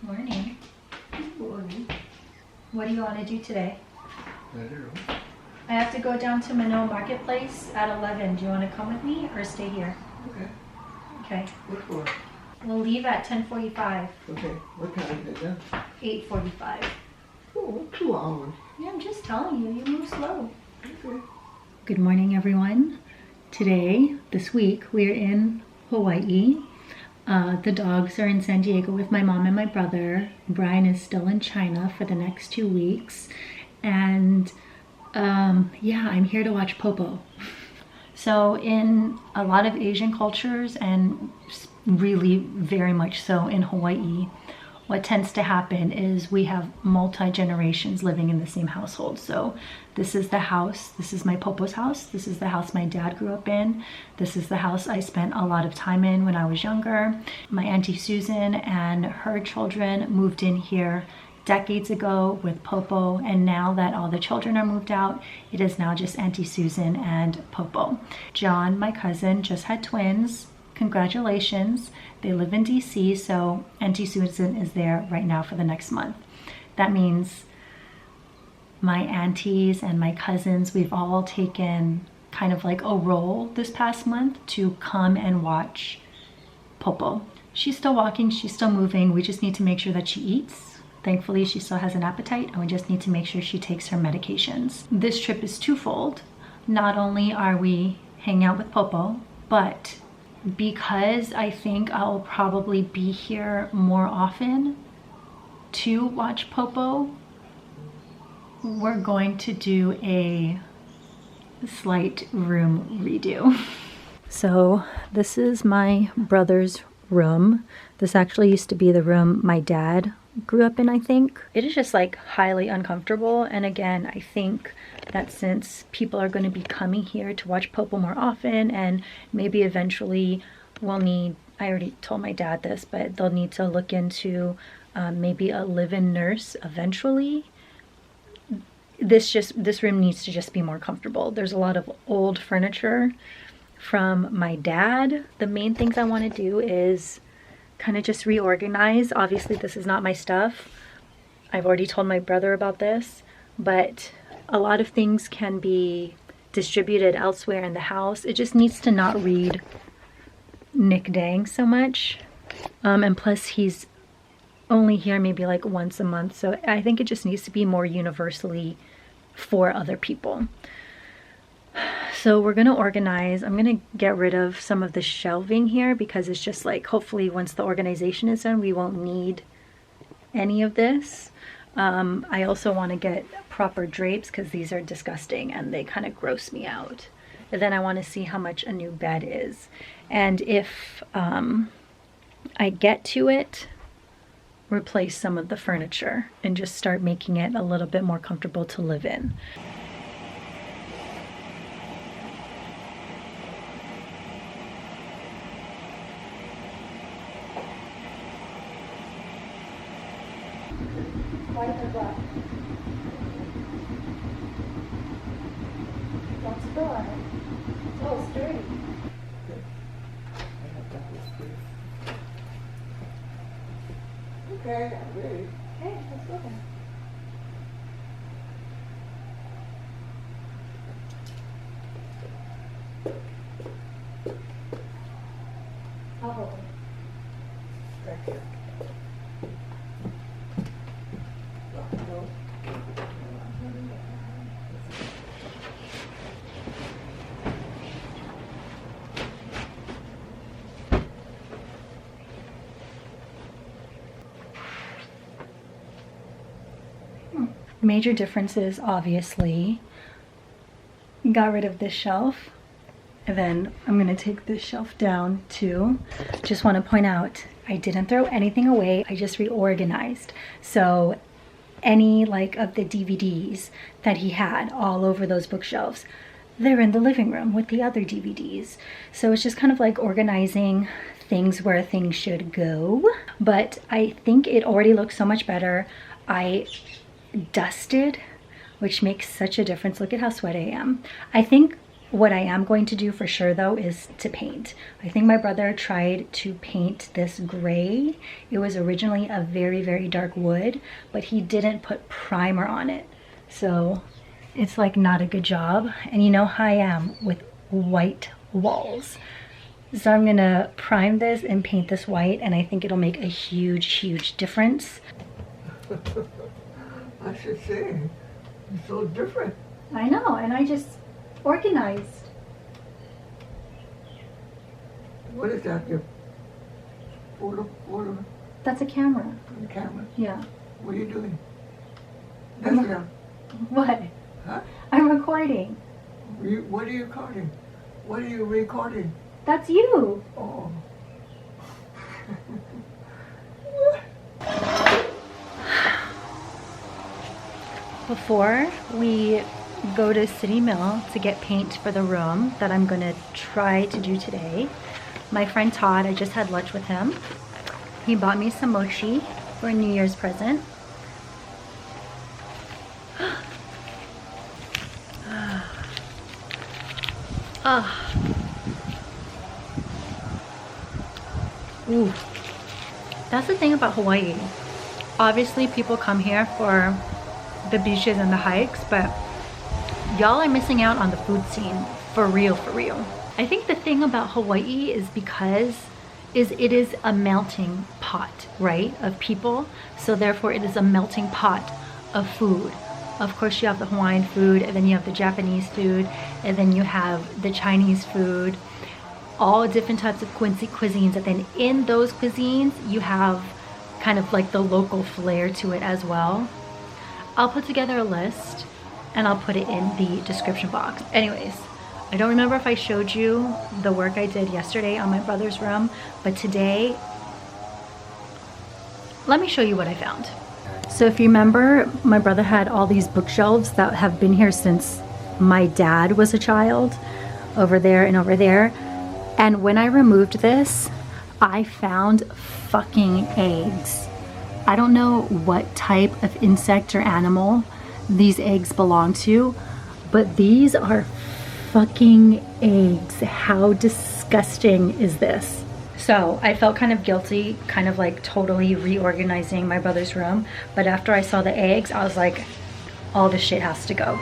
Morning. Good morning. What do you want to do today? I don't know. I have to go down to Manoa Marketplace at 11. Do you want to come with me or stay here? Okay. Okay. What for? We'll leave at 10:45. Okay. What time is it? 8:45. Oh, 2 hours. Yeah, I'm just telling you. You move slow. Okay. Good morning, everyone. Today, this week, we're in Hawaii. The dogs are in San Diego with my mom and my brother. Brian is still in China for the next 2 weeks. And yeah, I'm here to watch Popo. So in a lot of Asian cultures, and really very much so in Hawaii, what tends to happen is we have multi-generations living in the same household. So this is the house, this is my Popo's house, this is the house my dad grew up in, this is the house I spent a lot of time in when I was younger. My Auntie Susan and her children moved in here decades ago with Popo, and now that all the children are moved out, it is now just Auntie Susan and Popo. John, my cousin, just had twins. Congratulations. They live in DC, so Auntie Susan is there right now for the next month. That means my aunties and my cousins, we've all taken kind of like a role this past month to come and watch Popo. She's still walking, she's still moving. We just need to make sure that she eats. Thankfully, she still has an appetite, and we just need to make sure she takes her medications. This trip is twofold. Not only are we hanging out with Popo, but because I think I'll probably be here more often to watch Popo, we're going to do a slight room redo. So this is my brother's room. This actually used to be the room my dad grew up in, I think. It is just like highly uncomfortable, and again, I think that since people are going to be coming here to watch Popo more often, and maybe eventually we'll need, I already told my dad this, but they'll need to look into maybe a live-in nurse eventually. This room needs to just be more comfortable. There's a lot of old furniture from my dad. The main things I want to do is kind of just reorganize. Obviously, this is not my stuff. I've already told my brother about this, but a lot of things can be distributed elsewhere in the house. It just needs to not read Nick Dang so much. And plus, he's only here maybe like once a month, so I think it just needs to be more universally for other people. So we're gonna organize. I'm gonna get rid of some of the shelving here because it's just like, hopefully once the organization is done, we won't need any of this. I also want to get proper drapes because these are disgusting and they kind of gross me out. And then I want to see how much a new bed is. And if I get to it, replace some of the furniture and just start making it a little bit more comfortable to live in. Why the black? What's for? Oh, sturdy. Okay, I'm ready. Okay, let's go then. I'll hold it. Thank you. Major differences, obviously. Got rid of this shelf, and then I'm gonna take this shelf down too. Just want to point out, I didn't throw anything away, I just reorganized. So any like of the DVDs that he had all over those bookshelves, they're in the living room with the other DVDs. So it's just kind of like organizing things where things should go. But I think it already looks so much better. I dusted, which makes such a difference. Look at how sweaty I am. I think What I am going to do for sure though is to paint. I think my brother tried to paint this gray. It was originally a very, very dark wood, but he didn't put primer on it. So it's like not a good job. And you know how I am with white walls. So I'm gonna prime this and paint this white, and I think it'll make a huge, huge difference. I should say, it's so different. I know, and I just organized. What is that? Your photo? That's a camera. The camera? Yeah. What are you doing? That's it. What? Huh? I'm recording. What are you recording? What are you recording? That's you. Oh. Before we go to City Mill to get paint for the room that I'm gonna try to do today, my friend Todd, I just had lunch with him. He bought me some mochi for a New Year's present. Ooh. That's the thing about Hawaii. Obviously people come here for the beaches and the hikes, but y'all are missing out on the food scene. For real, for real. I think the thing about Hawaii is because it is a melting pot, right, of people. So therefore it is a melting pot of food. Of course you have the Hawaiian food, and then you have the Japanese food, and then you have the Chinese food, all different types of cuisines. And then in those cuisines you have kind of like the local flair to it as well. I'll put together a list and I'll put it in the description box. Anyways, I don't remember if I showed you the work I did yesterday on my brother's room, but today, let me show you what I found. So if you remember, my brother had all these bookshelves that have been here since my dad was a child, over there and over there. And when I removed this, I found fucking eggs. I don't know what type of insect or animal these eggs belong to, but these are fucking eggs. How disgusting is this? So I felt kind of guilty, kind of like totally reorganizing my brother's room. But after I saw the eggs, I was like, all this shit has to go.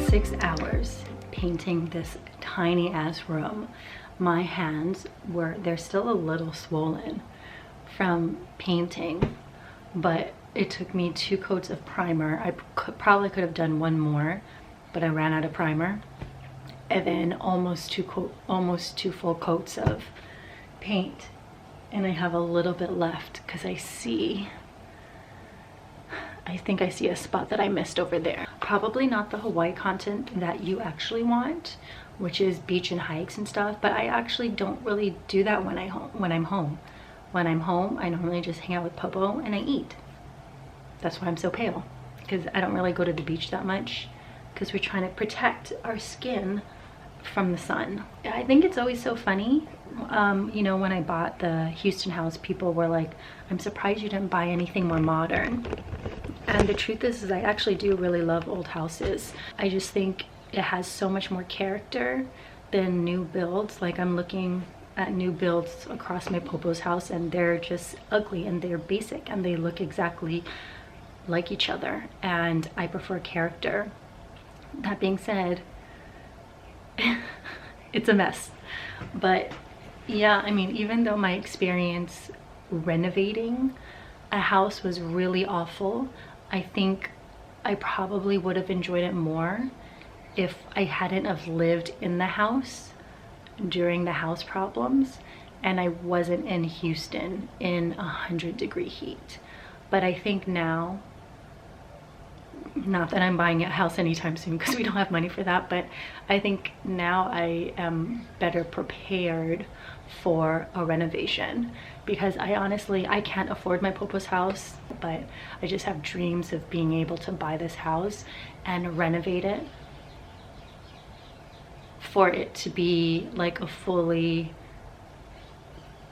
6 hours painting this tiny ass room. My hands they're still a little swollen from painting, but it took me 2 coats of primer. I probably could have done 1 more, but I ran out of primer. And then almost 2 full coats of paint. And I have a little bit left because I think I see a spot that I missed over there. Probably not the Hawaii content that you actually want, which is beach and hikes and stuff, but I actually don't really do that when I'm home. When I'm home, I normally just hang out with Popo and I eat. That's why I'm so pale, because I don't really go to the beach that much because we're trying to protect our skin from the sun. I think it's always so funny. You know, when I bought the Houston house, people were like, I'm surprised you didn't buy anything more modern. And the truth is I actually do really love old houses. I just think it has so much more character than new builds. Like, I'm looking at new builds across my Popo's house and they're just ugly and they're basic and they look exactly like each other. And I prefer character. That being said, it's a mess. But yeah, I mean, even though my experience renovating a house was really awful, I think I probably would have enjoyed it more if I hadn't have lived in the house during the house problems and I wasn't in Houston in 100-degree heat. But I think now Not that I'm buying a house anytime soon because we don't have money for that, but I think now I am better prepared for a renovation, because I can't afford my Popo's house, but I just have dreams of being able to buy this house and renovate it for it to be like a fully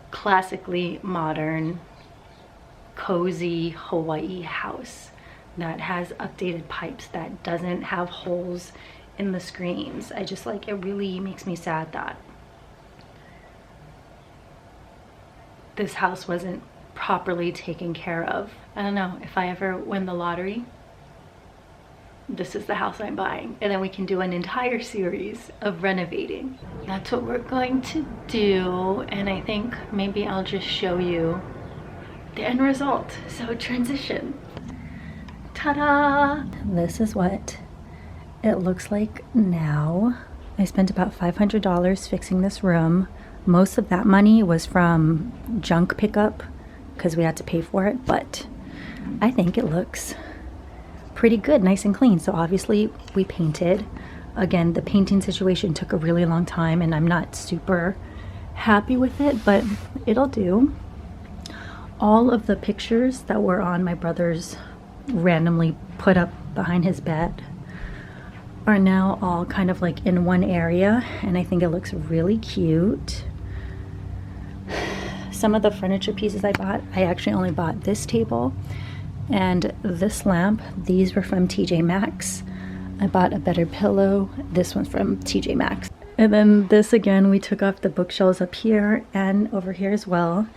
classically modern, cozy Hawaii house that has updated pipes, that doesn't have holes in the screens. I just like, it really makes me sad that this house wasn't properly taken care of. I don't know, if I ever win the lottery, this is the house I'm buying, and then we can do an entire series of renovating. That's what we're going to do, and I think maybe I'll just show you the end result. So transition. Ta-da! This is what it looks like now. I spent about $500 fixing this room. Most of that money was from junk pickup because we had to pay for it, but I think it looks pretty good, nice and clean. So obviously we painted. Again, the painting situation took a really long time and I'm not super happy with it, but it'll do. All of the pictures that were on my brother's randomly put up behind his bed are now all kind of like in one area, and I think it looks really cute. Some of the furniture pieces I bought, I actually only bought this table and this lamp. These were from TJ Maxx. I bought a better pillow. This one's from TJ Maxx. And then this again, we took off the bookshelves up here and over here as well.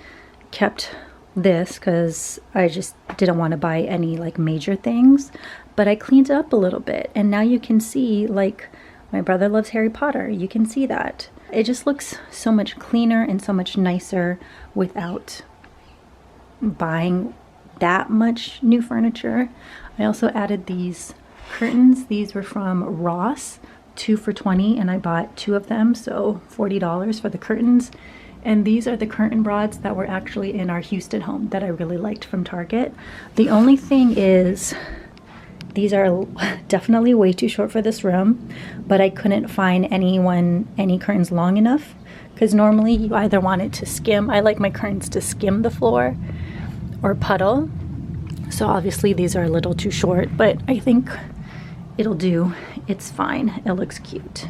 Kept this because I just didn't want to buy any like major things, but I cleaned it up a little bit, and now you can see, like, my brother loves Harry Potter. You can see that. It just looks so much cleaner and so much nicer without buying that much new furniture. I also added these curtains. These were from Ross, 2 for $20, and I bought 2 of them, so $40 for the curtains. And these are the curtain rods that were actually in our Houston home that I really liked from Target. The only thing is, these are definitely way too short for this room, but I couldn't find any curtains long enough, because normally you either want it to skim. I like my curtains to skim the floor or puddle. So obviously these are a little too short, but I think it'll do. It's fine. It looks cute.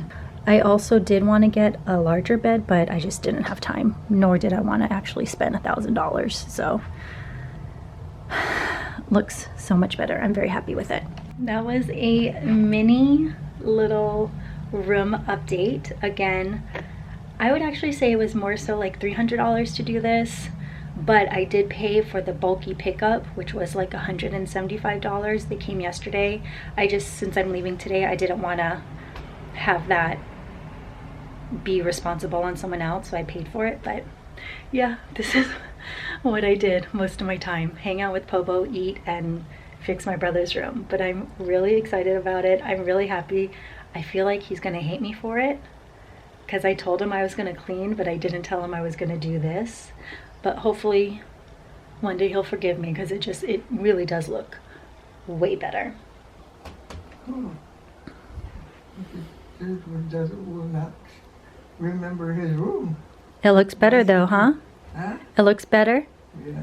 I also did want to get a larger bed, but I just didn't have time, nor did I want to actually spend $1,000. So looks so much better. I'm very happy with it. That was a mini little room update. Again, I would actually say it was more so like $300 to do this, but I did pay for the bulky pickup, which was like $175. They came yesterday. Since I'm leaving today, I didn't want to have that be responsible on someone else, so I paid for it. But yeah, this is what I did most of my time: hang out with Popo, eat, and fix my brother's room. But I'm really excited about it. I'm really happy. I feel like he's gonna hate me for it because I told him I was gonna clean, but I didn't tell him I was gonna do this. But hopefully one day he'll forgive me, because it really does look way better. This one will not remember his room. It looks better though, huh? Huh? It looks better? Yeah.